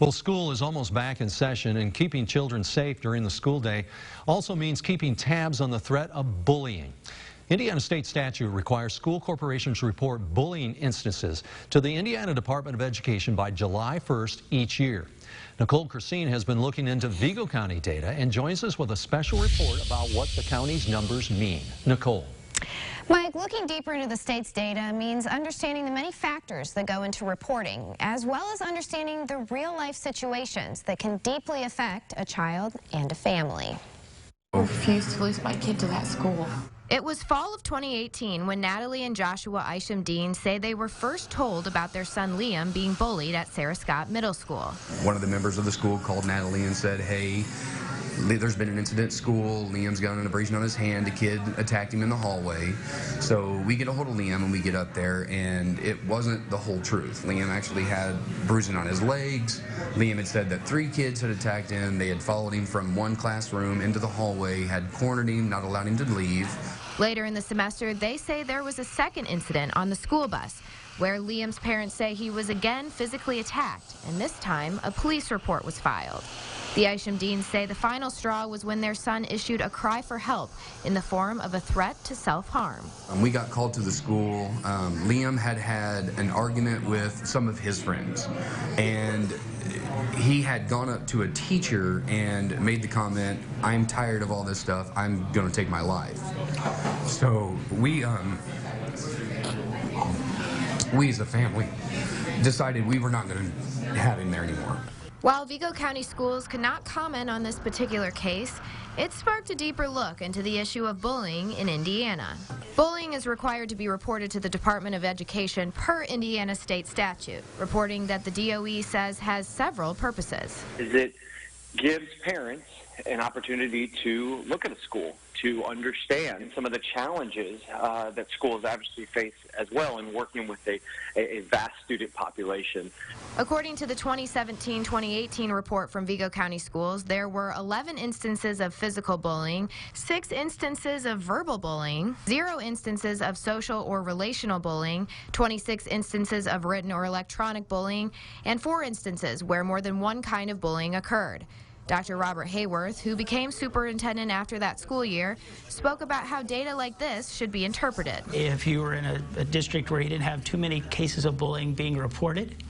Well, school is almost back in session, and keeping children safe during the school day also means keeping tabs on the threat of bullying. Indiana state statute requires school corporations to report bullying instances to the Indiana Department of Education by July 1st each year. Nicole Christine has been looking into Vigo County data and joins us with a special report about what the county's numbers mean. Nicole. Mike, looking deeper into the state's data means understanding the many factors that go into reporting, as well as understanding the real-life situations that can deeply affect a child and a family. I refuse to lose my kid to that school. It was fall of 2018 when Natalie and Joshua Isham Dean say they were first told about their son Liam being bullied at Sarah Scott Middle School. One of the members of the school called Natalie and said, "Hey, there's been an incident at school. Liam's got an abrasion on his hand. A kid attacked him in the hallway." So we get a hold of Liam and we get up there, and it wasn't the whole truth. Liam actually had bruising on his legs. Liam had said that 3 kids had attacked him. They had followed him from one classroom into the hallway, had cornered him, not allowed him to leave. Later in the semester, they say there was a second incident on the school bus where Liam's parents say he was again physically attacked, and this time a police report was filed. The Isham Deans say the final straw was when their son issued a cry for help in the form of a threat to self-harm. We got called to the school. Liam had an argument with some of his friends, and he had gone up to a teacher and made the comment, "I'm tired of all this stuff. I'm going to take my life." So we as a family decided we were not going to have him there anymore. While Vigo County Schools could not comment on this particular case, it sparked a deeper look into the issue of bullying in Indiana. Bullying is required to be reported to the Department of Education per Indiana state statute, reporting that the DOE says has several purposes. It gives parents an opportunity to look at a school, to understand some of the challenges that schools obviously face as well in working with a vast student population. According to the 2017-2018 report from Vigo County Schools, there were 11 instances of physical bullying, 6 instances of verbal bullying, 0 instances of social or relational bullying, 26 instances of written or electronic bullying, and 4 instances where more than one kind of bullying occurred. Dr. Robert Hayworth, who became superintendent after that school year, spoke about how data like this should be interpreted. If you were in a district where you didn't have too many cases of bullying being reported,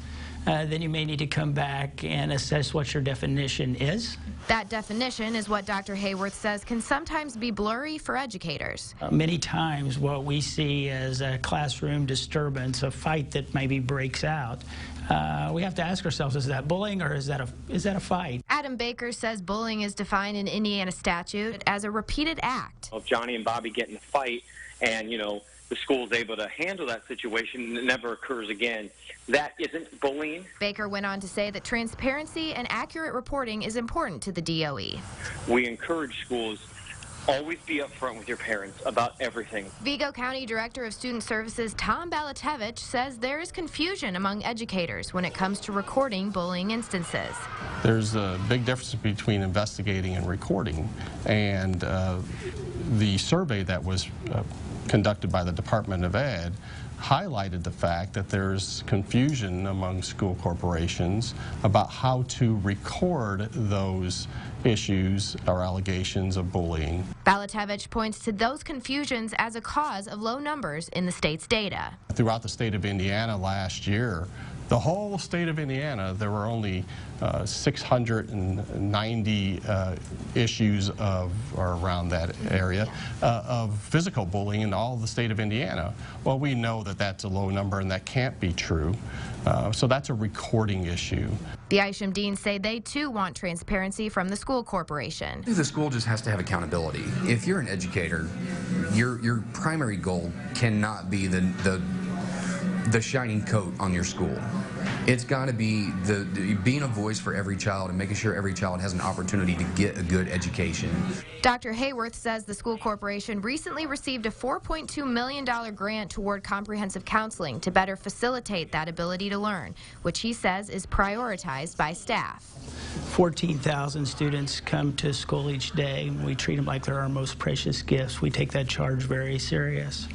then you may need to come back and assess what your definition is. That definition is what Dr. Hayworth says can sometimes be blurry for educators. Many times what we see as a classroom disturbance, a fight that maybe breaks out, we have to ask ourselves, is that bullying or is that a fight? Adam Baker says bullying is defined in Indiana statute as a repeated act. If Johnny and Bobby get in a fight and, the school's able to handle that situation, it never occurs again, that isn't bullying. Baker went on to say that transparency and accurate reporting is important to the DOE. We encourage schools, always be upfront with your parents about everything. Vigo County Director of Student Services Tom Balatevich says there is confusion among educators when it comes to recording bullying instances. There's a big difference between investigating and recording, and the survey that was conducted by the Department of Ed highlighted the fact that there's confusion among school corporations about how to record those issues or allegations of bullying. Balatevich points to those confusions as a cause of low numbers in the state's data. Throughout the state of Indiana last year, the whole state of Indiana, there were only 690 issues or around that area of physical bullying in all of the state of Indiana. Well, we know that that's a low number and that can't be true. So that's a recording issue. The Isham Deans say they too want transparency from the school corporation. The school just has to have accountability. If you're an educator, your primary goal cannot be the shining coat on your school. It's got to be being a voice for every child and making sure every child has an opportunity to get a good education. Dr. Hayworth says the school corporation recently received a $4.2 million grant toward comprehensive counseling to better facilitate that ability to learn, which he says is prioritized by staff. 14,000 students come to school each day. We treat them like they're our most precious gifts. We take that charge very serious.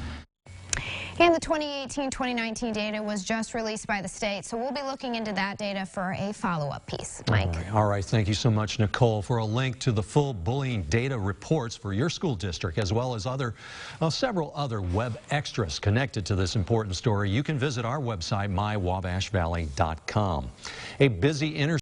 And the 2018-2019 data was just released by the state, so we'll be looking into that data for a follow-up piece. Mike. All right. Thank you so much, Nicole. For a link to the full bullying data reports for your school district, as well as several other web extras connected to this important story, you can visit our website, mywabashvalley.com. A busy